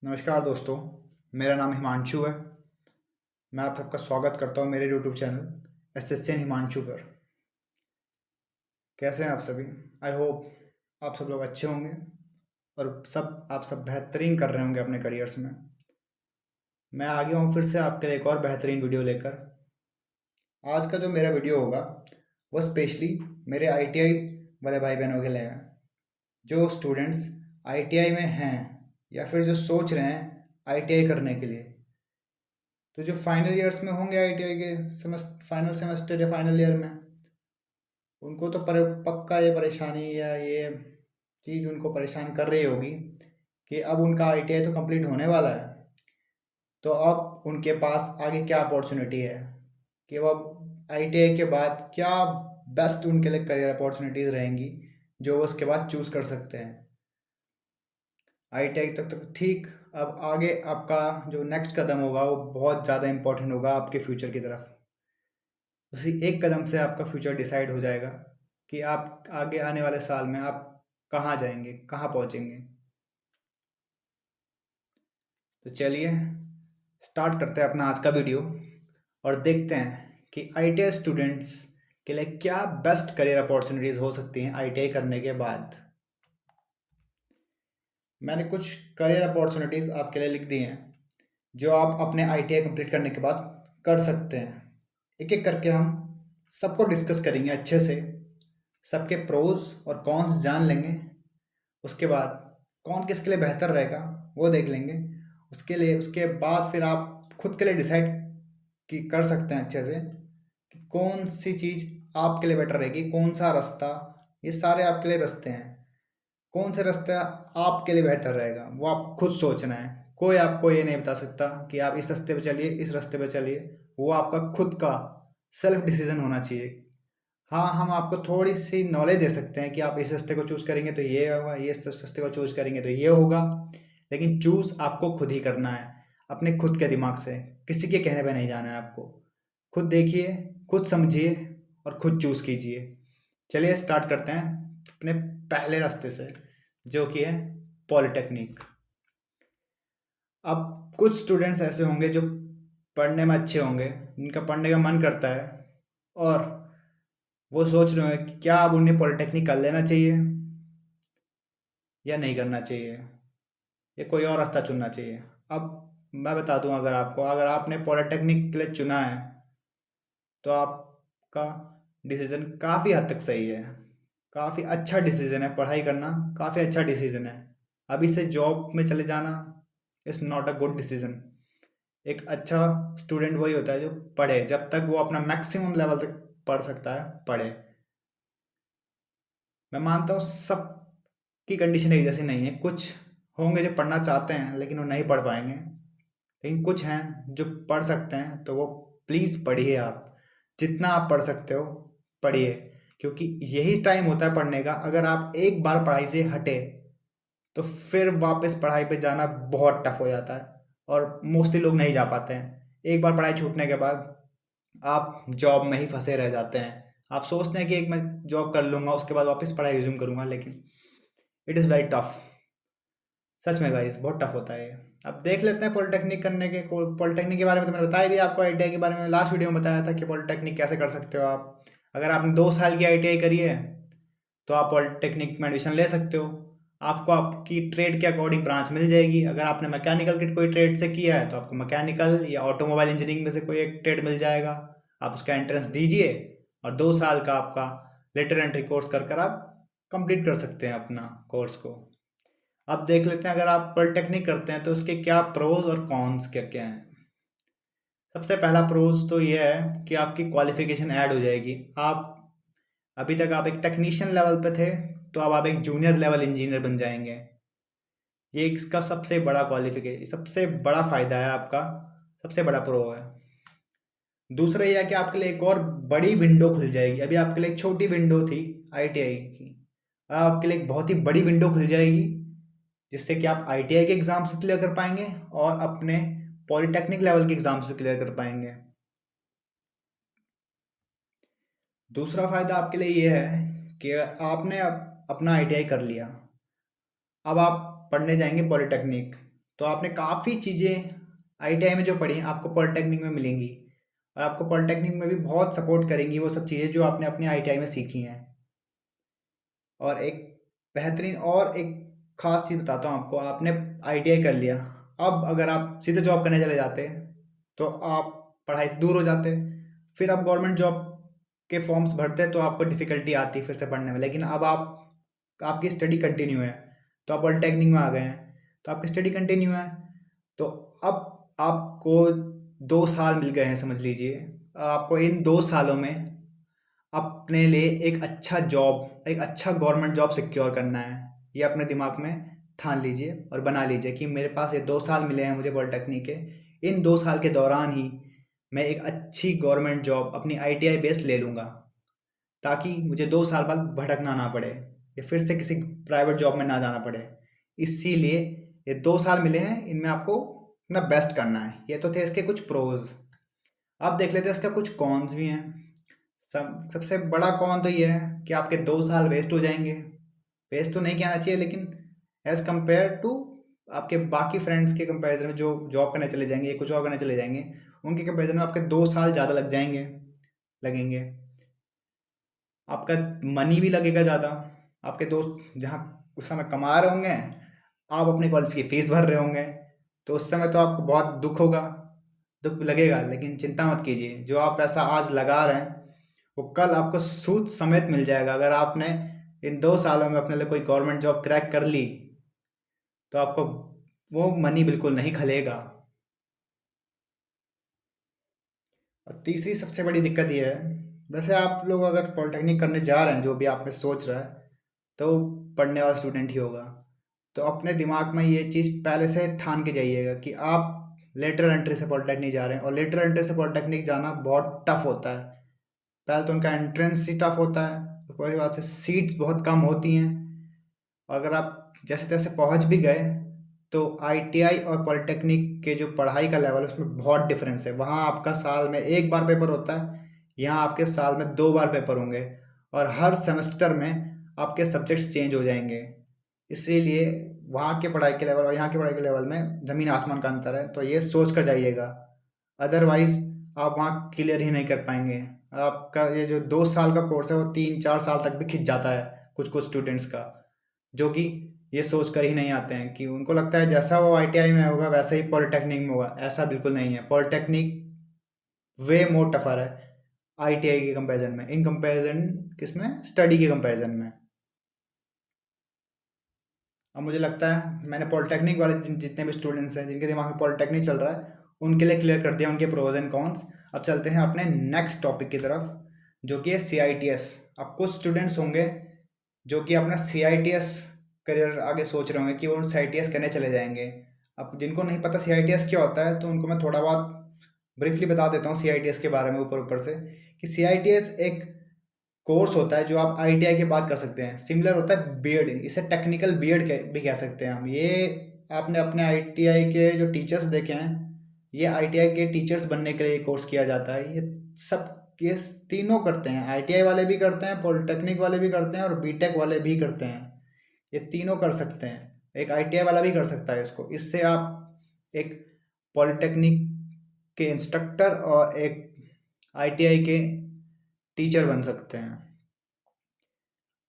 नमस्कार दोस्तों। मेरा नाम हिमांशु है। मैं आप सबका स्वागत करता हूँ मेरे यूट्यूब चैनल एसएसएन हिमांशु पर। कैसे हैं आप सभी? आई होप आप सब लोग अच्छे होंगे और आप सब बेहतरीन कर रहे होंगे अपने करियर्स में। मैं आ गया हूँ फिर से आपके लिए एक और बेहतरीन वीडियो लेकर। आज का जो मेरा वीडियो होगा वो स्पेशली मेरे आईटीआई वाले भाई बहनों के लिए है, जो स्टूडेंट्स आईटीआई में हैं या फिर जो सोच रहे हैं आईटीआई करने के लिए। तो जो फाइनल ईयर्स में होंगे आईटीआई के फाइनल सेमेस्टर या फाइनल ईयर में, उनको तो पक्का ये परेशानी या ये चीज़ उनको परेशान कर रही होगी कि अब उनका आईटीआई तो कंप्लीट होने वाला है। तो अब उनके पास आगे क्या अपॉर्चुनिटी है कि वो आईटीआई के बाद क्या बेस्ट उनके लिए करियर अपॉर्चुनिटीज़ रहेंगी जो वो उसके बाद चूज़ कर सकते हैं। आईटीआई तक तो ठीक, अब आगे आपका जो नेक्स्ट कदम होगा वो बहुत ज़्यादा इंपॉर्टेंट होगा आपके फ्यूचर की तरफ। उसी एक कदम से आपका फ्यूचर डिसाइड हो जाएगा कि आप आगे आने वाले साल में आप कहाँ जाएंगे, कहाँ पहुँचेंगे। तो चलिए स्टार्ट करते हैं अपना आज का वीडियो और देखते हैं कि आईटीआई स्टूडेंट्स के लिए क्या बेस्ट करियर अपॉर्चुनिटीज़ हो सकती हैं आईटीआई करने के बाद। मैंने कुछ करियर अपॉर्चुनिटीज़ आपके लिए लिख दी हैं जो आप अपने आईटीआई कंप्लीट करने के बाद कर सकते हैं। एक एक करके हम सबको डिस्कस करेंगे अच्छे से, सबके प्रोज और कॉन्स जान लेंगे। उसके बाद कौन किसके लिए बेहतर रहेगा वो देख लेंगे। उसके बाद फिर आप खुद के लिए डिसाइड कि कर सकते हैं अच्छे से कि कौन सी चीज़ आपके लिए बेटर रहेगी, कौन सा रास्ता। ये सारे आपके लिए रास्ते हैं, कौन से रास्ता आपके लिए बेहतर रहेगा वो आपको खुद सोचना है। कोई आपको ये नहीं बता सकता कि आप इस रास्ते पे चलिए, इस रास्ते पे चलिए। वो आपका खुद का सेल्फ डिसीजन होना चाहिए। हाँ, हम आपको थोड़ी सी नॉलेज दे सकते हैं कि आप इस रास्ते को चूज़ करेंगे तो ये होगा, ये इस रास्ते को चूज़ करेंगे तो ये होगा, लेकिन चूज़ आपको खुद ही करना है अपने खुद के दिमाग से। किसी के कहने पे नहीं जाना है आपको। खुद देखिए, खुद समझिए और खुद चूज़ कीजिए। चलिए स्टार्ट करते हैं अपने पहले रास्ते से, जो कि है पॉलिटेक्निक। अब कुछ स्टूडेंट्स ऐसे होंगे जो पढ़ने में अच्छे होंगे, जिनका पढ़ने का मन करता है और वो सोच रहे हैं कि क्या अब उन्हें पॉलिटेक्निक कर लेना चाहिए या नहीं करना चाहिए, या कोई और रास्ता चुनना चाहिए। अब मैं बता दूं, अगर आपने पॉलिटेक्निक के लिए चुना है तो आपका डिसीज़न काफ़ी हद तक सही है। काफ़ी अच्छा डिसीज़न है, पढ़ाई करना काफ़ी अच्छा डिसीज़न है। अभी से जॉब में चले जाना is not a good decision. एक अच्छा स्टूडेंट वही होता है जो पढ़े, जब तक वो अपना मैक्सिमम लेवल तक पढ़ सकता है पढ़े। मैं मानता हूँ सब की कंडीशन एक जैसी नहीं है। कुछ होंगे जो पढ़ना चाहते हैं लेकिन वो नहीं पढ़ पाएंगे, लेकिन कुछ हैं जो पढ़ सकते हैं। तो वो प्लीज़ पढ़िए, आप जितना आप पढ़ सकते हो पढ़िए, क्योंकि यही टाइम होता है पढ़ने का। अगर आप एक बार पढ़ाई से हटे तो फिर वापस पढ़ाई पे जाना बहुत टफ हो जाता है और मोस्टली लोग नहीं जा पाते हैं। एक बार पढ़ाई छूटने के बाद आप जॉब में ही फंसे रह जाते हैं। आप सोचते हैं कि एक मैं जॉब कर लूँगा उसके बाद वापस पढ़ाई रिज्यूम करूँगा, लेकिन इट इज़ वेरी टफ। सच में गाइस बहुत टफ होता है ये। अब देख लेते हैं पॉलिटेक्निक के बारे में तो मैंने बता ही दिया आपको। आईटीआई के बारे में लास्ट वीडियो में बताया था कि पॉलिटेक्निक कैसे कर सकते हो आप। अगर आपने 2 साल की आईटीआई करी है तो आप पॉलिटेक्निक में एडमिशन ले सकते हो। आपको आपकी ट्रेड के अकॉर्डिंग ब्रांच मिल जाएगी। अगर आपने मैकेनिकल की कोई ट्रेड से किया है तो आपको मैकेनिकल या ऑटोमोबाइल इंजीनियरिंग में से कोई एक ट्रेड मिल जाएगा। आप उसका एंट्रेंस दीजिए और 2 साल का आपका लेटर एंट्री कोर्स कर कर आप कंप्लीट कर सकते हैं अपना कोर्स को। अब देख लेते हैं अगर आप पॉलिटेक्निक करते हैं तो उसके क्या प्रोज और कॉन्स क्या क्या हैं। सबसे पहला प्रोज तो ये है कि आपकी क्वालिफिकेशन ऐड हो जाएगी। आप अभी तक आप एक टेक्नीशियन लेवल पे थे, तो अब आप एक जूनियर लेवल इंजीनियर बन जाएंगे। ये इसका सबसे बड़ा क्वालिफिकेशन, सबसे बड़ा फायदा है आपका, सबसे बड़ा प्रो है। दूसरा ये है कि आपके लिए एक और बड़ी विंडो खुल जाएगी। अभी आपके लिए एक छोटी विंडो थी आईटीआई की, अब आपके लिए एक बहुत ही बड़ी विंडो खुल जाएगी, जिससे कि आप आईटीआई के एग्जाम्स भी क्लियर कर पाएंगे और अपने पॉलिटेक्निक लेवल के एग्जाम्स भी क्लियर कर पाएंगे। दूसरा फायदा आपके लिए ये है कि आपने अपना आईटीआई कर लिया, अब आप पढ़ने जाएंगे पॉलिटेक्निक। तो आपने काफ़ी चीज़ें आईटीआई में जो पढ़ी हैं आपको पॉलिटेक्निक में मिलेंगी, और आपको पॉलिटेक्निक में भी बहुत सपोर्ट करेंगी वो सब चीज़ें जो आपने अपनी आईटीआई में सीखी हैं। और एक बेहतरीन और एक ख़ास चीज़ बताता हूँ आपको, आपने आईटीआई कर लिया, अब अगर आप सीधे जॉब करने चले जाते तो आप पढ़ाई से दूर हो जाते, फिर आप गवर्नमेंट जॉब के फॉर्म्स भरते तो आपको डिफ़िकल्टी आती फिर से पढ़ने में। लेकिन अब आपकी स्टडी कंटिन्यू है, तो आप पॉलिटेक्निक में आ गए हैं, तो आपकी स्टडी कंटिन्यू है, तो अब आपको 2 साल मिल गए हैं समझ लीजिए। आपको इन 2 सालों में अपने लिए एक अच्छा जॉब, एक अच्छा गवर्नमेंट जॉब सिक्योर करना है। ये अपने दिमाग में ठान लीजिए और बना लीजिए कि मेरे पास ये 2 साल मिले हैं मुझे पॉलिटेक्निक के, इन 2 साल के दौरान ही मैं एक अच्छी गवर्नमेंट जॉब अपनी आईटीआई बेस ले लूँगा, ताकि मुझे 2 साल बाद भटकना ना पड़े या फिर से किसी प्राइवेट जॉब में ना जाना पड़े। इसीलिए ये 2 साल मिले हैं, इनमें आपको अपना बेस्ट करना है। ये तो थे इसके कुछ प्रोज। अब देख लेते हैं इसका कुछ कॉन्स भी हैं। सबसे बड़ा कॉन तो ये है कि आपके 2 साल वेस्ट हो जाएंगे। वेस्ट तो नहीं कहना चाहिए, लेकिन एज कंपेयर टू आपके बाकी फ्रेंड्स के कंपैरिजन में जो जॉब करने चले जाएंगे या कुछ और करने चले जाएंगे, उनके कंपैरिजन में आपके 2 साल ज़्यादा लग जाएंगे, लगेंगे। आपका मनी भी लगेगा ज़्यादा। आपके दोस्त जहाँ उस समय कमा रहे होंगे, आप अपने कॉलेज की फीस भर रहे होंगे, तो उस समय तो आपको बहुत दुख होगा, दुख लगेगा। लेकिन चिंता मत कीजिए, जो आप पैसा आज लगा रहे हैं वो कल आपको सूद समेत मिल जाएगा। अगर आपने इन 2 सालों में अपने लिए कोई गवर्नमेंट जॉब क्रैक कर ली तो आपको वो मनी बिल्कुल नहीं खलेगा। और तीसरी सबसे बड़ी दिक्कत ये है, वैसे आप लोग अगर पॉलिटेक्निक करने जा रहे हैं, जो भी आप में सोच रहा है, तो पढ़ने वाला स्टूडेंट ही होगा। तो अपने दिमाग में ये चीज़ पहले से ठान के जाइएगा कि आप लेटरल एंट्री से पॉलिटेक्निक जा रहे हैं, और लेटरल एंट्री से पॉलिटेक्निक जाना बहुत टफ होता है। पहले तो उनका एंट्रेंस ही टफ होता है, उसके बाद से सीट्स बहुत कम होती हैं, और अगर आप जैसे तैसे पहुंच भी गए तो आईटीआई और पॉलिटेक्निक के जो पढ़ाई का लेवल है उसमें बहुत डिफरेंस है। वहाँ आपका साल में एक बार पेपर होता है, यहाँ आपके साल में 2 बार पेपर होंगे, और हर सेमेस्टर में आपके सब्जेक्ट्स चेंज हो जाएंगे। इसीलिए वहाँ के पढ़ाई के लेवल और यहाँ के पढ़ाई के लेवल में ज़मीन आसमान का अंतर है, तो ये सोच कर जाइएगा। अदरवाइज आप वहाँ क्लियर ही नहीं कर पाएंगे। आपका ये जो 2 साल का कोर्स है वो 3-4 साल तक भी खिंच जाता है कुछ कुछ स्टूडेंट्स का, जो कि ये सोच कर ही नहीं आते हैं, कि उनको लगता है जैसा वो आईटीआई में होगा वैसा ही पॉलिटेक्निक में होगा। ऐसा बिल्कुल नहीं है। पॉलिटेक्निक वे मोर टफर है आईटीआई के कंपैरिजन में, इन कंपैरिजन किसमें, स्टडी के कंपैरिजन में। अब मुझे लगता है मैंने पॉलिटेक्निक वाले जितने भी स्टूडेंट्स हैं जिनके दिमाग में पॉलिटेक्निक चल रहा है उनके लिए क्लियर कर दिया उनके प्रोज एंड कॉन्स। अब चलते हैं अपने नेक्स्ट टॉपिक की तरफ, जो कि है सी आई टी एस। अब कुछ स्टूडेंट्स होंगे जो कि अपना सी आई टी एस करियर आगे सोच रहे होंगे कि वो सी आई टी एस करने चले जाएंगे। अब जिनको नहीं पता सी आई टी एस क्या होता है, तो उनको मैं थोड़ा बहुत ब्रीफली बता देता हूँ सी आई टी एस के बारे में ऊपर ऊपर से, कि सी आई टी एस एक कोर्स होता है जो आप आईटीआई के बाद कर सकते हैं। सिमिलर होता है बीएड, इसे टेक्निकल बीएड भी कह सकते हैं हम। ये आपने अपने आईटीआई के जो टीचर्स देखे हैं, ये आईटीआई के टीचर्स बनने के लिए कोर्स किया जाता है। ये तीनों करते हैं, आईटीआई वाले भी करते हैं, पॉलिटेक्निक वाले भी करते हैं, और बीटेक वाले भी करते हैं। ये तीनों कर सकते हैं, एक आईटीआई वाला भी कर सकता है इसको। इससे आप एक पॉलिटेक्निक के इंस्ट्रक्टर और एक आईटीआई के टीचर बन सकते हैं।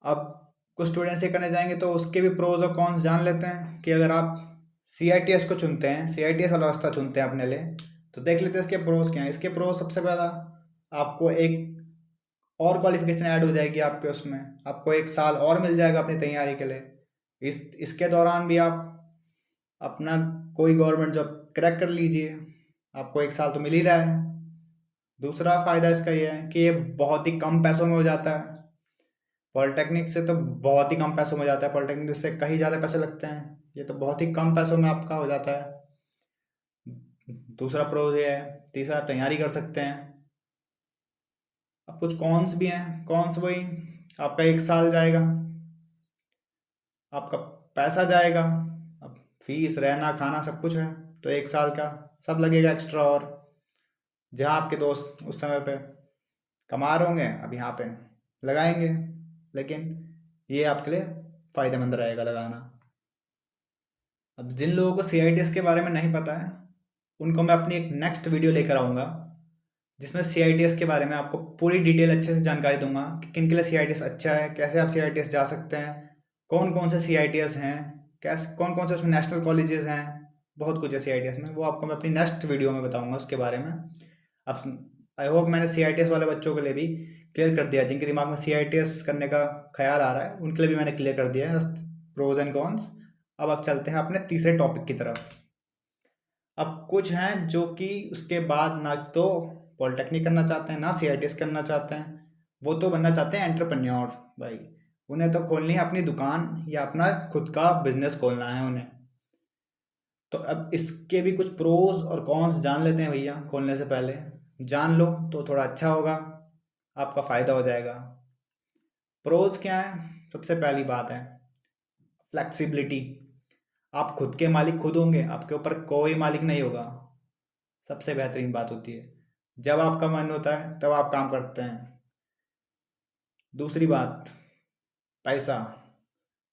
अब कुछ स्टूडेंट्स ये करने जाएंगे तो उसके भी प्रोज और कॉन्स जान लेते हैं, कि अगर आप सी आई टी एस को चुनते हैं, सी आई टी एस वाला रास्ता चुनते हैं अपने लिए, तो देख लेते हैं इसके प्रोज क्या हैं। इसके प्रोज सबसे पहला, आपको एक और क्वालिफिकेशन ऐड हो जाएगी आपके उसमें, आपको 1 साल और मिल जाएगा अपनी तैयारी के लिए। इसके दौरान भी आप अपना कोई गवर्नमेंट जॉब क्रैक कर लीजिए, आपको 1 साल तो मिल ही रहा है। दूसरा फ़ायदा इसका ये है कि ये बहुत ही कम पैसों में हो जाता है। पॉलिटेक्निक से तो बहुत ही कम पैसों में हो जाता है, पॉलिटेक्निक से कहीं ज़्यादा पैसे लगते हैं, ये तो बहुत ही कम पैसों में आपका हो जाता है। दूसरा प्रोज ये है। तीसरा, तैयारी कर सकते हैं। अब कुछ कॉन्स भी हैं। कॉन्स वही, आपका 1 साल जाएगा, आपका पैसा जाएगा, अब फीस रहना खाना सब कुछ है, तो 1 साल का सब लगेगा एक्स्ट्रा। और जहाँ आपके दोस्त उस समय पे कमा रहे होंगे, अब यहाँ पे लगाएंगे, लेकिन ये आपके लिए फ़ायदेमंद रहेगा लगाना। अब जिन लोगों को CITS के बारे में नहीं पता है, उनको मैं अपनी एक नेक्स्ट वीडियो लेकर आऊँगा, जिसमें CITS के बारे में आपको पूरी डिटेल अच्छे से जानकारी दूंगा कि किन के लिए CITS अच्छा है, कैसे आप CITS जा सकते हैं, कौन कौन से CITS हैं, कैसे कौन कौन से उसमें नेशनल कॉलेजेस हैं, बहुत कुछ है CITS में। वो आपको मैं अपनी नेक्स्ट वीडियो में बताऊंगा उसके बारे में। अब आई होप मैंने CITS वाले बच्चों के लिए भी क्लियर कर दिया, जिनके दिमाग में CITS करने का ख्याल आ रहा है उनके लिए भी मैंने क्लियर कर दिया है प्रोज एंड कॉन्स। अब चलते हैं अपने तीसरे टॉपिक की तरफ। अब कुछ हैं जो कि उसके बाद ना तो पॉलिटेक्निक करना चाहते हैं, ना CITS करना चाहते हैं, वो तो बनना चाहते हैं एंटरप्रेन्योर। भाई, उन्हें तो खोलनी है अपनी दुकान या अपना खुद का बिजनेस खोलना है उन्हें। तो अब इसके भी कुछ प्रोज और कॉन्स जान लेते हैं भैया। खोलने से पहले जान लो तो थोड़ा अच्छा होगा, आपका फ़ायदा हो जाएगा। प्रोज क्या है? सबसे पहली बात है फ्लेक्सिबिलिटी। आप खुद के मालिक खुद होंगे, आपके ऊपर कोई मालिक नहीं होगा। सबसे बेहतरीन बात होती है, जब आपका मन होता है तब आप काम करते हैं। दूसरी बात, पैसा।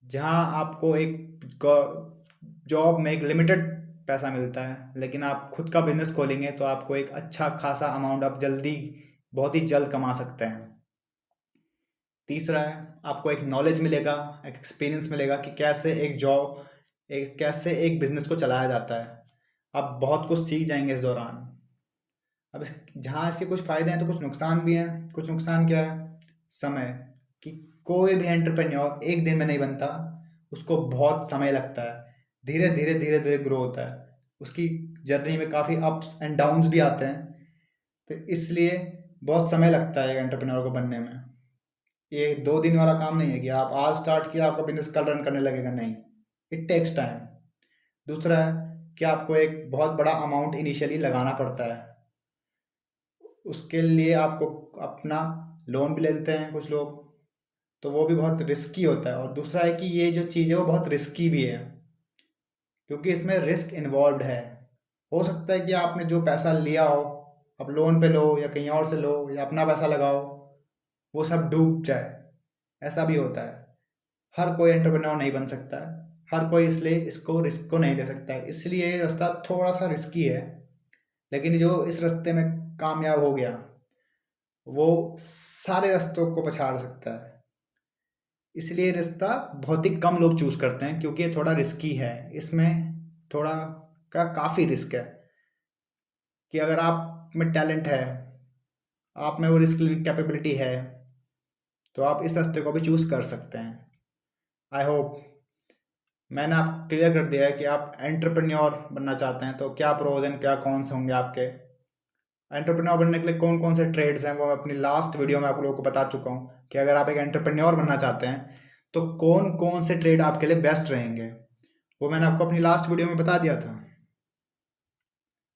जहाँ आपको एक जॉब में एक लिमिटेड पैसा मिलता है, लेकिन आप खुद का बिजनेस खोलेंगे तो आपको एक अच्छा खासा अमाउंट आप जल्दी, बहुत ही जल्द कमा सकते हैं। तीसरा है, आपको एक नॉलेज मिलेगा, एक एक्सपीरियंस मिलेगा कि कैसे एक बिजनेस को चलाया जाता है। आप बहुत कुछ सीख जाएंगे इस दौरान। अब जहाँ इसके कुछ फ़ायदे हैं तो कुछ नुकसान भी हैं। कुछ नुकसान क्या है? समय, कि कोई भी एंटरप्रेन्योर एक दिन में नहीं बनता, उसको बहुत समय लगता है। धीरे धीरे ग्रो होता है, उसकी जर्नी में काफ़ी अप्स एंड डाउन्स भी आते हैं। तो इसलिए बहुत समय लगता है एंटरप्रेन्योर को बनने में। ये 2 दिन वाला काम नहीं है कि आप आज स्टार्ट किया आपका बिजनेस कल रन करने लगेगा, नहीं। It takes time. दूसरा है कि आपको एक बहुत बड़ा अमाउंट इनिशियली लगाना पड़ता है। उसके लिए आपको अपना लोन भी लेते हैं कुछ लोग, तो वो भी बहुत रिस्की होता है। और दूसरा है कि ये जो चीज़ है वो बहुत रिस्की भी है, क्योंकि इसमें रिस्क इन्वॉल्व है। हो सकता है कि आपने जो पैसा लिया हो, आप लोन पे लो या कहीं और से लो या अपना पैसा लगाओ, वो सब डूब जाए, ऐसा भी होता है। हर कोई एंटरप्रेन्योर नहीं बन सकता है, हर कोई इसलिए इसको रिस्क को नहीं ले सकता है, इसलिए ये रास्ता थोड़ा सा रिस्की है। लेकिन जो इस रास्ते में कामयाब हो गया, वो सारे रास्तों को पछाड़ सकता है। इसलिए रास्ता बहुत ही कम लोग चूज़ करते हैं, क्योंकि ये थोड़ा रिस्की है। इसमें थोड़ा काफ़ी रिस्क है कि अगर आप में टैलेंट है, आप में वो रिस्क लेने कैपेबिलिटी है, तो आप इस रास्ते को भी चूज़ कर सकते हैं। आई होप मैंने आपको क्लियर कर दिया है कि आप एंटरप्रेन्योर बनना चाहते हैं तो क्या प्रोज एंड क्या कॉन्स होंगे आपके। एंटरप्रेन्योर बनने के लिए कौन कौन से ट्रेड्स हैं वो मैं अपनी लास्ट वीडियो में आप लोगों को बता चुका हूँ कि अगर आप एक एंटरप्रेन्योर बनना चाहते हैं तो कौन कौन से ट्रेड आपके लिए बेस्ट रहेंगे, वो मैंने आपको अपनी लास्ट वीडियो में बता दिया था।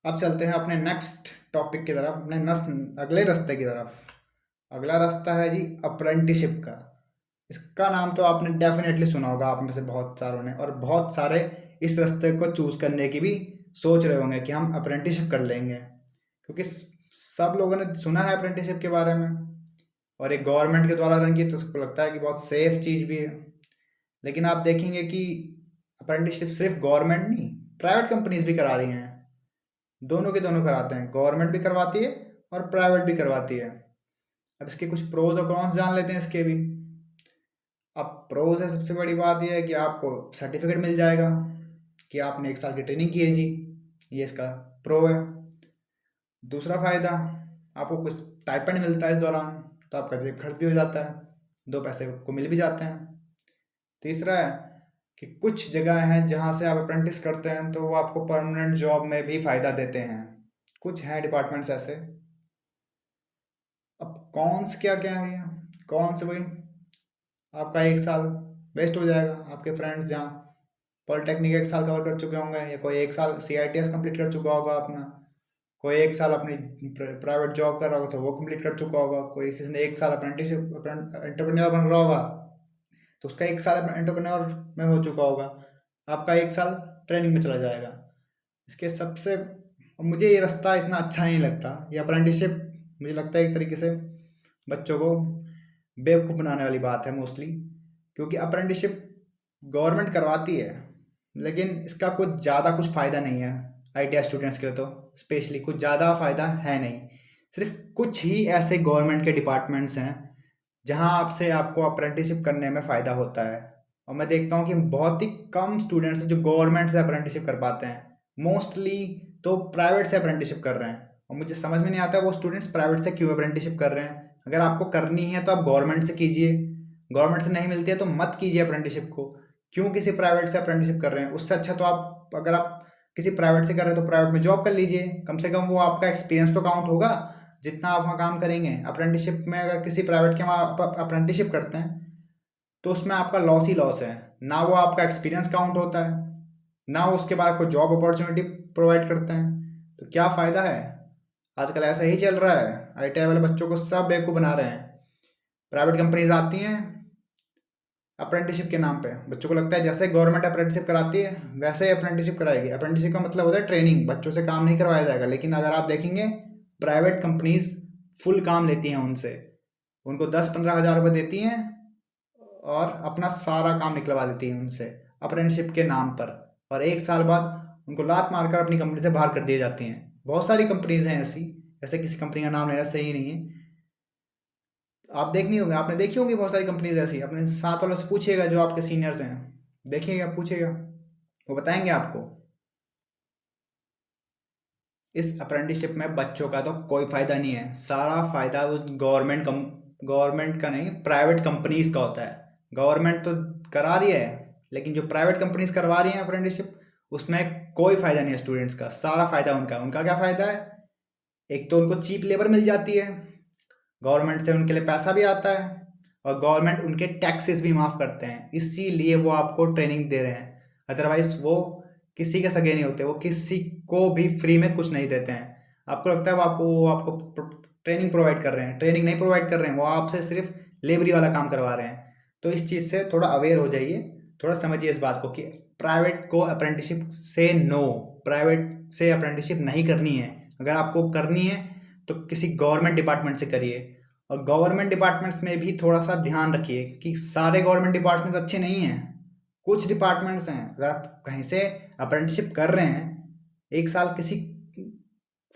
अब चलते हैं अपने नेक्स्ट टॉपिक की तरफ, अपने अगले रास्ते की तरफ। अगला रास्ता है जी अप्रेंटिसशिप का। इसका नाम तो आपने डेफिनेटली सुना होगा, आप में से बहुत सारों ने, और बहुत सारे इस रास्ते को चूज़ करने की भी सोच रहे होंगे कि हम अप्रेंटिसशिप कर लेंगे, क्योंकि सब लोगों ने सुना है अप्रेंटिसशिप के बारे में, और एक गवर्नमेंट के द्वारा रन की तो सबको लगता है कि बहुत सेफ चीज़ भी है। लेकिन आप देखेंगे कि अप्रेंटिसशिप सिर्फ गवर्नमेंट नहीं, प्राइवेट कंपनीज भी करा रही हैं। दोनों के दोनों कराते हैं, गवर्नमेंट भी करवाती है और प्राइवेट भी करवाती है। अब इसके कुछ प्रोज और कॉन्स जान लेते हैं इसके भी। अब प्रोज है, सबसे बड़ी बात यह है कि आपको सर्टिफिकेट मिल जाएगा कि आपने 1 साल की ट्रेनिंग की है जी, ये इसका प्रो है। दूसरा फ़ायदा, आपको कुछ स्टाइपेंड मिलता है इस दौरान, तो आपका जेब खर्च भी हो जाता है, 2 पैसे को मिल भी जाते हैं। तीसरा है कि कुछ जगह हैं जहाँ से आप अप्रेंटिस करते हैं तो वो आपको परमानेंट जॉब में भी फ़ायदा देते हैं। कुछ हैं डिपार्टमेंट्स ऐसे। अब कॉन्स क्या क्या है भैया? कॉन्स वही, आपका 1 साल वेस्ट हो जाएगा। आपके फ्रेंड्स जहाँ पॉलिटेक्निक 1 साल कवर कर चुके होंगे, या कोई 1 साल CITS कंप्लीट कर चुका होगा अपना, कोई 1 साल अपनी प्राइवेट जॉब कर रहा होगा तो वो कंप्लीट कर चुका होगा, कोई किसी ने 1 साल अप्रेंटिसशिप एंटरप्रेन्योर बन रहा होगा तो उसका 1 साल एंटरप्रेन्योर में हो चुका होगा, आपका 1 साल ट्रेनिंग में चला जाएगा। इसके सबसे, मुझे ये रास्ता इतना अच्छा नहीं लगता, ये अप्रेंटिसशिप मुझे लगता है एक तरीके से बच्चों को बेवकूफ़ बनाने वाली बात है मोस्टली, क्योंकि अप्रेंटिसशिप गवर्नमेंट करवाती है, लेकिन इसका कुछ ज़्यादा कुछ फ़ायदा नहीं है आईटीआई स्टूडेंट्स के लिए, तो स्पेशली कुछ ज़्यादा फ़ायदा है नहीं। सिर्फ कुछ ही ऐसे गवर्नमेंट के डिपार्टमेंट्स हैं जहां आपसे आपको अप्रेंटिसशिप करने में फ़ायदा होता है। और मैं देखता हूँ कि बहुत ही कम स्टूडेंट्स जो गवर्नमेंट से अप्रेंटिसशिप कर पाते हैं, मोस्टली तो प्राइवेट से अप्रेंटिसशिप कर रहे हैं। और मुझे समझ में नहीं आता वो स्टूडेंट्स प्राइवेट से क्यों अप्रेंटिसशिप कर रहे हैं। अगर आपको करनी है तो आप गवर्नमेंट से कीजिए, गवर्नमेंट से नहीं मिलती है तो मत कीजिए अप्रेंटिसशिप को। क्यों किसी प्राइवेट से अप्रेंटिसशिप कर रहे हैं? उससे अच्छा तो आप, अगर आप किसी प्राइवेट से कर रहे हैं तो प्राइवेट में जॉब कर लीजिए, कम से कम वो आपका एक्सपीरियंस तो काउंट होगा जितना आप वहाँ काम करेंगे। अप्रेंटिसशिप में अगर किसी प्राइवेट के वहाँ आप अप्रेंटिसशिप करते हैं तो उसमें आपका लॉस ही लॉस है। ना वो आपका एक्सपीरियंस काउंट होता है, ना वो उसके बाद कोई जॉब अपॉर्चुनिटी प्रोवाइड करते हैं, तो क्या फ़ायदा है। आजकल ऐसा ही चल रहा है, आईटीआई वाले बच्चों को सब बेवकूफ़ बना रहे हैं। प्राइवेट कंपनीज आती हैं अप्रेंटिसशिप के नाम पे, बच्चों को लगता है जैसे गवर्नमेंट अप्रेंटिसशिप कराती है वैसे ही अप्रेंटिसशिप कराएगी। अप्रेंटिसशिप का मतलब होता है ट्रेनिंग, बच्चों से काम नहीं करवाया जाएगा। लेकिन अगर आप देखेंगे प्राइवेट कंपनीज फुल काम लेती हैं उनसे, उनको 10-15 हज़ार रुपये देती हैं और अपना सारा काम निकलवा देती हैं उनसे अप्रेंटिसशिप के नाम पर। और 1 साल बाद उनको लात मारकर अपनी कंपनी से बाहर कर दी जाती हैं। बहुत सारी कंपनीज हैं ऐसी, ऐसे किसी कंपनी का नाम लेना सही नहीं है। आप देखनी होगी, आपने देखी होंगी बहुत सारी कंपनीज ऐसी। अपने साथ वालों से पूछिएगा जो आपके सीनियर्स हैं, देखिएगा पूछिएगा, वो बताएंगे आपको। इस अप्रेंटिसशिप में बच्चों का तो कोई फ़ायदा नहीं है, सारा फ़ायदा उस गवर्नमेंट का नहीं, प्राइवेट कंपनीज का होता है। गवर्नमेंट तो करा रही है, लेकिन जो प्राइवेट कंपनीज करवा रही हैं अप्रेंटिसशिप, उसमें कोई फ़ायदा नहीं है स्टूडेंट्स का। सारा फ़ायदा उनका उनका क्या फ़ायदा है? एक तो उनको चीप लेबर मिल जाती है, गवर्नमेंट से उनके लिए पैसा भी आता है, और गवर्नमेंट उनके टैक्सेस भी माफ़ करते हैं, इसीलिए वो आपको ट्रेनिंग दे रहे हैं। अदरवाइज वो किसी के सगे नहीं होते, वो किसी को भी फ्री में कुछ नहीं देते हैं। आपको लगता है वो आपको ट्रेनिंग प्रोवाइड कर रहे हैं, ट्रेनिंग नहीं प्रोवाइड कर रहे हैं, वो आपसे सिर्फ लेबरी वाला काम करवा रहे हैं। तो इस चीज़ से थोड़ा अवेयर हो जाइए, थोड़ा समझिए इस बात को कि प्राइवेट को अप्रेंटिसशिप से नो, प्राइवेट से अप्रेंटिसशिप नहीं करनी है। अगर आपको करनी है तो किसी गवर्नमेंट डिपार्टमेंट से करिए। और गवर्नमेंट डिपार्टमेंट्स में भी थोड़ा सा ध्यान रखिए कि सारे गवर्नमेंट डिपार्टमेंट्स अच्छे नहीं हैं। कुछ डिपार्टमेंट्स हैं, अगर आप कहीं से अप्रेंटिसशिप कर रहे हैं, 1 साल किसी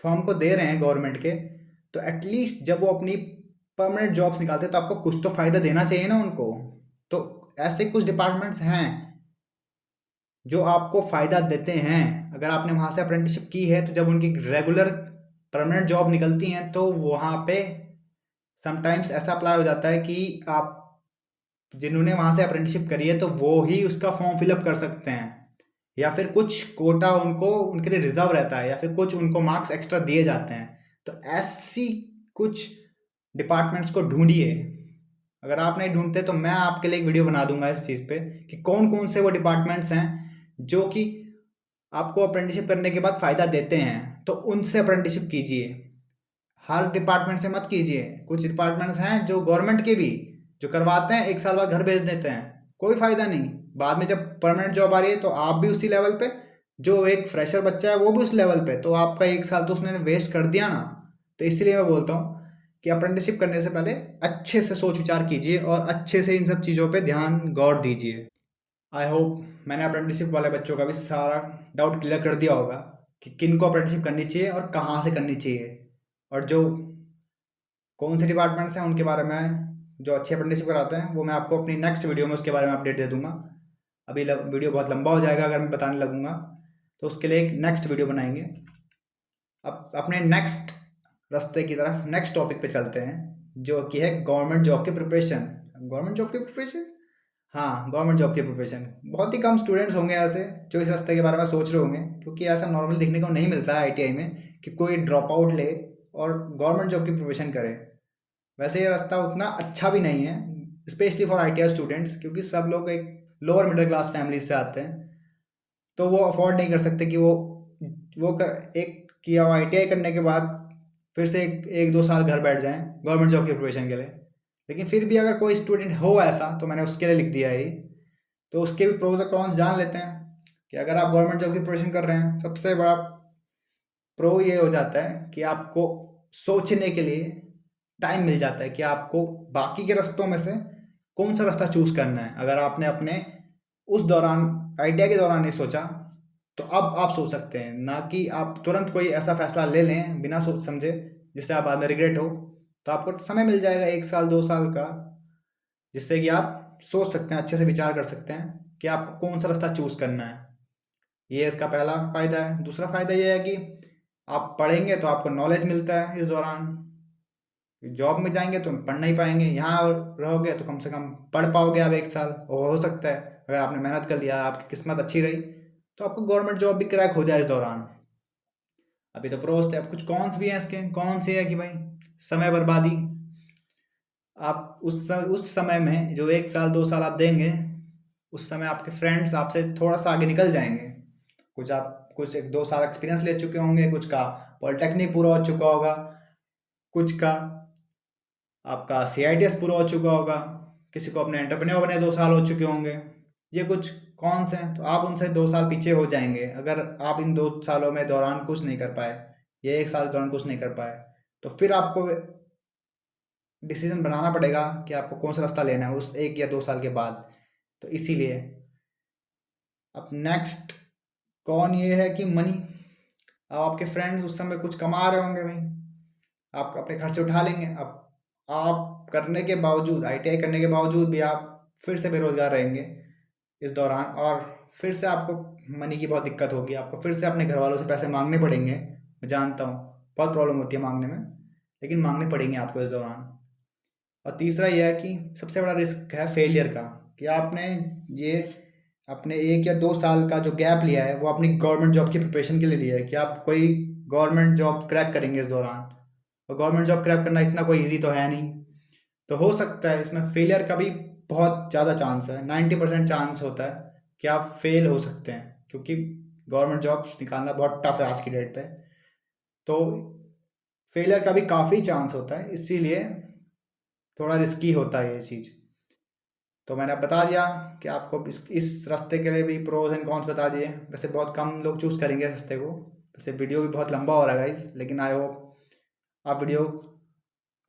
फॉर्म को दे रहे हैं गवर्नमेंट के, तो एटलीस्ट जब वो अपनी परमानेंट जॉब्स निकालते हैं तो आपको कुछ तो फ़ायदा देना चाहिए ना उनको। तो ऐसे कुछ डिपार्टमेंट्स हैं जो आपको फ़ायदा देते हैं। अगर आपने वहाँ से अप्रेंटिसशिप की है तो जब उनकी रेगुलर परमानेंट जॉब निकलती हैं तो वहाँ पे समटाइम्स ऐसा अप्लाई हो जाता है कि आप, जिन्होंने वहाँ से अप्रेंटिसशिप करी है तो वो ही उसका फॉर्म फिलअप कर सकते हैं, या फिर कुछ कोटा उनको उनके लिए रिजर्व रहता है, या फिर कुछ उनको मार्क्स एक्स्ट्रा दिए जाते हैं। तो ऐसी कुछ डिपार्टमेंट्स को ढूंढिए। अगर आप नहीं ढूंढते तो मैं आपके लिए एक वीडियो बना दूंगा इस चीज़ पे कि कौन कौन से वो डिपार्टमेंट्स हैं जो कि आपको अप्रेंटिसशिप करने के बाद फ़ायदा देते हैं, तो उनसे अप्रेंटिसशिप कीजिए। हर डिपार्टमेंट से मत कीजिए। कुछ डिपार्टमेंट्स हैं जो गवर्नमेंट के भी, जो करवाते हैं 1 साल बाद घर भेज देते हैं, कोई फ़ायदा नहीं। बाद में जब परमानेंट जॉब आ रही है तो आप भी उसी लेवल पे, जो एक फ्रेशर बच्चा है वो भी उस लेवल पे, तो आपका 1 साल तो उसने वेस्ट कर दिया ना। तो इसलिए मैं बोलता हूँ कि अप्रेंटिसशिप करने से पहले अच्छे से सोच विचार कीजिए और अच्छे से इन सब चीज़ों पे ध्यान गौर दीजिए। आई होप मैंने अप्रेंटिसशिप वाले बच्चों का भी सारा डाउट क्लियर कर दिया होगा कि किन को अप्रेंटिसशिप करनी चाहिए और कहाँ से करनी चाहिए, और जो कौन से डिपार्टमेंट्स हैं उनके बारे में जो अच्छे अप्रेंटिसशिप कराते हैं वो मैं आपको अपनी नेक्स्ट वीडियो में उसके बारे में अपडेट दे दूंगा। अभी वीडियो बहुत लंबा हो जाएगा अगर मैं बताने लगूंगा, तो उसके लिए एक नेक्स्ट वीडियो बनाएंगे। अब अपने नेक्स्ट रास्ते की तरफ, नेक्स्ट टॉपिक पे चलते हैं, जो कि है गवर्नमेंट जॉब की प्रिपरेशन। गवर्नमेंट जॉब की प्रिपरेशन, हाँ गवर्नमेंट जॉब की प्रिपरेशन। बहुत ही कम स्टूडेंट्स होंगे ऐसे जो इस रास्ते के बारे में सोच रहे होंगे, क्योंकि ऐसा नॉर्मल देखने को नहीं मिलता है आईटीआई में कि कोई ड्रॉप आउट ले और गवर्नमेंट जॉब की प्रिपरेशन करे। वैसे ये रास्ता उतना अच्छा भी नहीं है, स्पेशली फॉर आईटीआई स्टूडेंट्स, क्योंकि सब लोग एक लोअर मिडिल क्लास फैमिली से आते हैं, तो वो अफोर्ड नहीं कर सकते कि वो कर एक किया हुआ आईटीआई करने के बाद फिर से एक दो साल घर बैठ जाएं गवर्नमेंट जॉब की प्रिपरेशन के लिए। लेकिन फिर भी अगर कोई स्टूडेंट हो ऐसा, तो मैंने उसके लिए लिख दिया है ये, तो उसके भी प्रोज और कॉन्स जान लेते हैं। कि अगर आप गवर्नमेंट जॉब की प्रिपरेशन कर रहे हैं, सबसे बड़ा प्रो ये हो जाता है कि आपको सोचने के लिए टाइम मिल जाता है कि आपको बाकी के रास्तों में से कौन सा रास्ता चूज करना है। अगर आपने अपने उस दौरान आईटीआई के दौरान नहीं सोचा तो अब आप सोच सकते हैं, ना कि आप तुरंत कोई ऐसा फैसला ले लें बिना सोच समझे जिससे आप बाद में रिग्रेट हो। तो आपको समय मिल जाएगा 1 साल 2 साल का, जिससे कि आप सोच सकते हैं, अच्छे से विचार कर सकते हैं कि आपको कौन सा रास्ता चूज करना है। ये इसका पहला फायदा है। दूसरा फायदा ये है कि आप पढ़ेंगे तो आपको नॉलेज मिलता है इस दौरान। जॉब में जाएंगे तो पढ़ नहीं पाएंगे, यहाँ रहोगे तो कम से कम पढ़ पाओगे आप 1 साल। और हो सकता है अगर आपने मेहनत कर लिया, आपकी किस्मत अच्छी रही, तो आपको गवर्नमेंट जॉब भी क्रैक हो जाए इस दौरान। अभी तो प्रोज थे, अब कुछ कॉन्स भी हैं इसके। कौन से है कि भाई समय बर्बादी। आप उस समय में जो 1 साल 2 साल आप देंगे, उस समय आपके फ्रेंड्स आपसे थोड़ा सा आगे निकल जाएंगे। कुछ 1 2 साल एक्सपीरियंस ले चुके होंगे, कुछ का पॉलिटेक्निक पूरा हो चुका होगा, कुछ का आपका सीआईटीएस पूरा हो चुका होगा, किसी को अपने एंटरप्रेन्योर बने 2 साल हो चुके होंगे। ये कुछ कॉन्स हैं, तो आप उनसे 2 साल पीछे हो जाएंगे अगर आप इन 2 सालों में दौरान कुछ नहीं कर पाए, ये 1 साल के दौरान कुछ नहीं कर पाए। तो फिर आपको डिसीजन बनाना पड़ेगा कि आपको कौन सा रास्ता लेना है उस 1 या 2 साल के बाद। तो इसीलिए अब नेक्स्ट कौन ये है कि मनी। अब आपके फ्रेंड्स उस समय कुछ कमा रहे होंगे भाई, आप अपने खर्चे उठा लेंगे। अब आप करने के बावजूद, आईटीआई करने के बावजूद भी आप फिर से बेरोजगार रहेंगे इस दौरान, और फिर से आपको मनी की बहुत दिक्कत होगी। आपको फिर से अपने घर वालों से पैसे मांगने पड़ेंगे। मैं जानता हूँ बहुत प्रॉब्लम होती है मांगने में, लेकिन मांगने पड़ेंगे आपको इस दौरान। और तीसरा यह है कि सबसे बड़ा रिस्क है फेलियर का, कि आपने ये अपने 1 या 2 साल का जो गैप लिया है वो अपनी गवर्नमेंट जॉब की प्रिपरेशन के लिए लिया है, कि आप कोई गवर्नमेंट जॉब क्रैक करेंगे इस दौरान। और गवर्नमेंट जॉब क्रैक करना इतना कोई इजी तो है नहीं। तो हो सकता है इसमें फेलियर का भी बहुत ज़्यादा चांस है, 90% चांस होता है कि आप फेल हो सकते हैं, क्योंकि गवर्नमेंट जॉब्स निकालना बहुत टफ है आज की डेट पे। तो फेलियर का भी काफ़ी चांस होता है, इसीलिए थोड़ा रिस्की होता है ये चीज़। तो मैंने अब बता दिया कि आपको इस रास्ते के लिए भी प्रोज एंड कॉन्स बता दिए। वैसे बहुत कम लोग चूज़ करेंगे इस रास्ते को, वैसे वीडियो भी बहुत लंबा हो रहा है गाइस, लेकिन आई होप आप वीडियो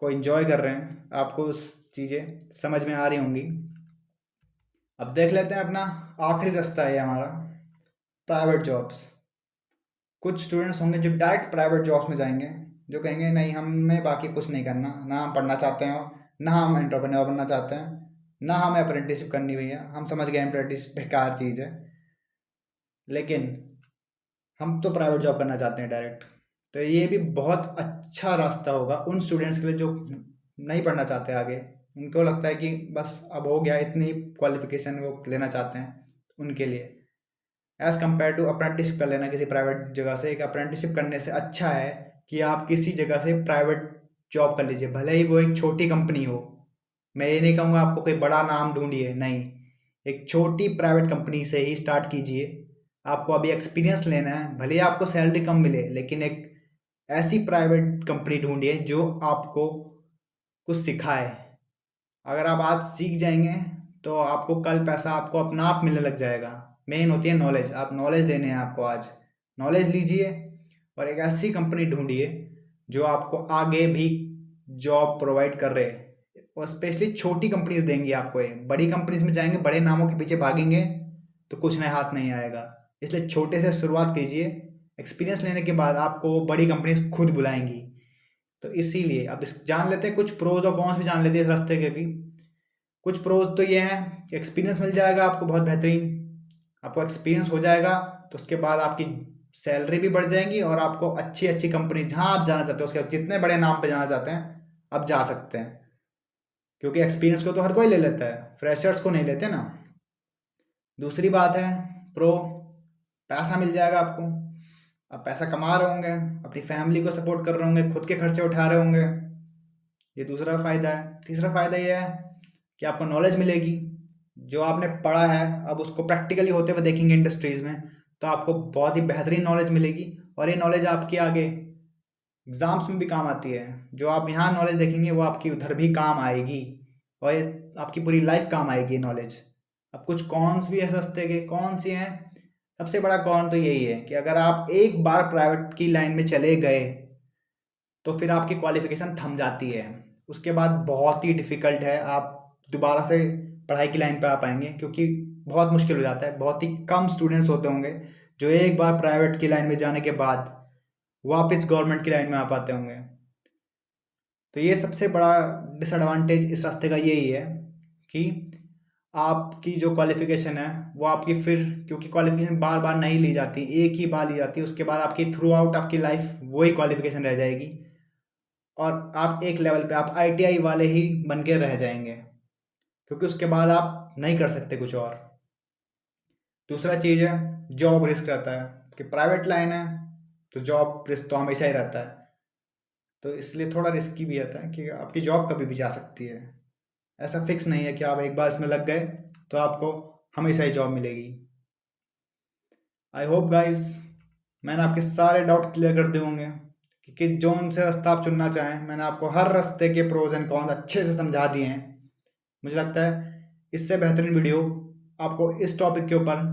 को एंजॉय कर रहे हैं, आपको चीज़ें समझ में आ रही होंगी। अब देख लेते हैं अपना आखिरी रास्ता है हमारा, प्राइवेट जॉब्स। कुछ स्टूडेंट्स होंगे जो डायरेक्ट प्राइवेट जॉब्स में जाएंगे, जो कहेंगे नहीं हमें बाकी कुछ नहीं करना, ना हम पढ़ना चाहते हैं, ना हम एंटरप्रेन्योर बनना चाहते हैं, ना हमें अप्रेंटिसशिप करनी हुई है, हम समझ गए अप्रेंटिस बेकार चीज़ है, लेकिन हम तो प्राइवेट जॉब करना चाहते हैं डायरेक्ट। तो ये भी बहुत अच्छा रास्ता होगा उन स्टूडेंट्स के लिए जो नहीं पढ़ना चाहते आगे। उनको लगता है कि बस अब हो गया, इतनी क्वालिफिकेशन वो लेना चाहते हैं, उनके लिए एज़ कम्पेयर टू अप्रेंटिसशिप कर लेना किसी प्राइवेट जगह से। एक अप्रेंटिसशिप करने से अच्छा है कि आप किसी जगह से प्राइवेट जॉब कर लीजिए, भले ही वो एक छोटी कंपनी हो। मैं ये नहीं कहूँगा आपको कोई बड़ा नाम ढूंढिए, नहीं, एक छोटी प्राइवेट कंपनी से ही स्टार्ट कीजिए। आपको अभी एक्सपीरियंस लेना है, भले ही आपको सैलरी कम मिले, लेकिन एक ऐसी प्राइवेट कंपनी ढूंढिए जो आपको कुछ सिखाए। अगर आप आज सीख जाएंगे तो आपको कल पैसा आपको अपना आप मिलने लग जाएगा। मेन होती है नॉलेज, आप नॉलेज लेने हैं आपको आज, नॉलेज लीजिए और एक ऐसी कंपनी ढूंढिए जो आपको आगे भी जॉब प्रोवाइड कर रहे हैं। और स्पेशली छोटी कंपनीज देंगी आपको, ये बड़ी कंपनीज में जाएंगे, बड़े नामों के पीछे भागेंगे तो कुछ नया हाथ नहीं आएगा। इसलिए छोटे से शुरुआत कीजिए, एक्सपीरियंस लेने के बाद आपको बड़ी कंपनीज खुद बुलाएंगी। तो इसीलिए अब इस जान लेते हैं कुछ प्रोज और कॉन्स भी जान लेते हैं इस रास्ते के भी। कुछ प्रोज तो ये हैं कि एक्सपीरियंस मिल जाएगा आपको बहुत बेहतरीन, आपको एक्सपीरियंस हो जाएगा तो उसके बाद आपकी सैलरी भी बढ़ जाएगी और आपको अच्छी अच्छी कंपनी जहाँ आप जाना चाहते हो, उसके जितने बड़े नाम पे जाना चाहते हैं आप जा सकते हैं, क्योंकि एक्सपीरियंस को तो हर कोई ले लेता है, फ्रेशर्स को नहीं लेते ना। दूसरी बात है प्रो, पैसा मिल जाएगा आपको। आप पैसा कमा रहे होंगे, अपनी फैमिली को सपोर्ट कर रहे होंगे, खुद के खर्चे उठा रहे होंगे, ये दूसरा फ़ायदा है। तीसरा फ़ायदा ये है कि आपको नॉलेज मिलेगी, जो आपने पढ़ा है अब उसको प्रैक्टिकली होते हुए देखेंगे इंडस्ट्रीज़ में, तो आपको बहुत ही बेहतरीन नॉलेज मिलेगी। और ये नॉलेज आपकी आगे एग्ज़ाम्स में भी काम आती है। जो आप यहाँ नॉलेज देखेंगे वो आपकी उधर भी काम आएगी, और ये आपकी पूरी लाइफ काम आएगी नॉलेज। अब कुछ कॉन्स भी है सस्ते के, कौन सी हैं। सबसे बड़ा कॉन तो यही है कि अगर आप एक बार प्राइवेट की लाइन में चले गए तो फिर आपकी क्वालिफिकेशन थम जाती है, उसके बाद बहुत ही डिफ़िकल्ट है आप दोबारा से पढ़ाई की लाइन पे आ पाएंगे, क्योंकि बहुत मुश्किल हो जाता है। बहुत ही कम स्टूडेंट्स होते होंगे जो एक बार प्राइवेट की लाइन में जाने के बाद वापस गवर्नमेंट की लाइन में आ पाते होंगे। तो ये सबसे बड़ा डिसएडवांटेज इस रास्ते का यही है कि आपकी जो क्वालिफिकेशन है वो आपकी फिर, क्योंकि क्वालिफिकेशन बार बार नहीं ली जाती, एक ही बार ली जाती है, उसके बाद आपकी थ्रू आउट आपकी लाइफ वही क्वालिफिकेशन रह जाएगी और आप एक लेवल पे आप आईटीआई वाले ही बन के रह जाएंगे, क्योंकि उसके बाद आप नहीं कर सकते कुछ और। दूसरा चीज़ है जॉब रिस्क रहता है कि प्राइवेट लाइन है तो जॉब रिस्क तो हमेशा ही रहता है, तो इसलिए थोड़ा रिस्की भी रहता है कि आपकी जॉब कभी भी जा सकती है। ऐसा फिक्स नहीं है कि आप एक बार इसमें लग गए तो आपको हमेशा ही जॉब मिलेगी। आई होप गाइस मैंने आपके सारे डाउट क्लियर कर दिए होंगे कि जोन से रास्ता आप चुनना चाहें। मैंने आपको हर रास्ते के प्रोज एंड कॉन्स अच्छे से समझा दिए हैं। मुझे लगता है इससे बेहतरीन वीडियो आपको इस टॉपिक के ऊपर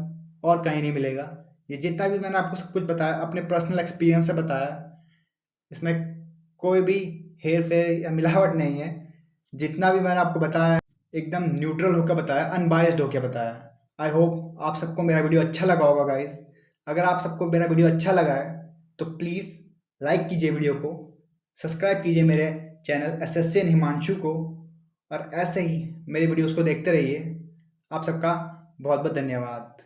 और कहीं नहीं मिलेगा। ये जितना भी मैंने आपको सब कुछ बताया अपने पर्सनल एक्सपीरियंस से बताया, इसमें कोई भी हेर फेर या मिलावट नहीं है। जितना भी मैंने आपको बताया एकदम न्यूट्रल होकर बताया, अनबायस्ड होकर बताया। आई होप आप सबको मेरा वीडियो अच्छा लगा होगा गाइस। अगर आप सबको मेरा वीडियो अच्छा लगा है तो प्लीज़ लाइक कीजिए वीडियो को, सब्सक्राइब कीजिए मेरे चैनल एसएससी हिमांशु को, और ऐसे ही मेरे वीडियोस को देखते रहिए। आप सबका बहुत बहुत धन्यवाद।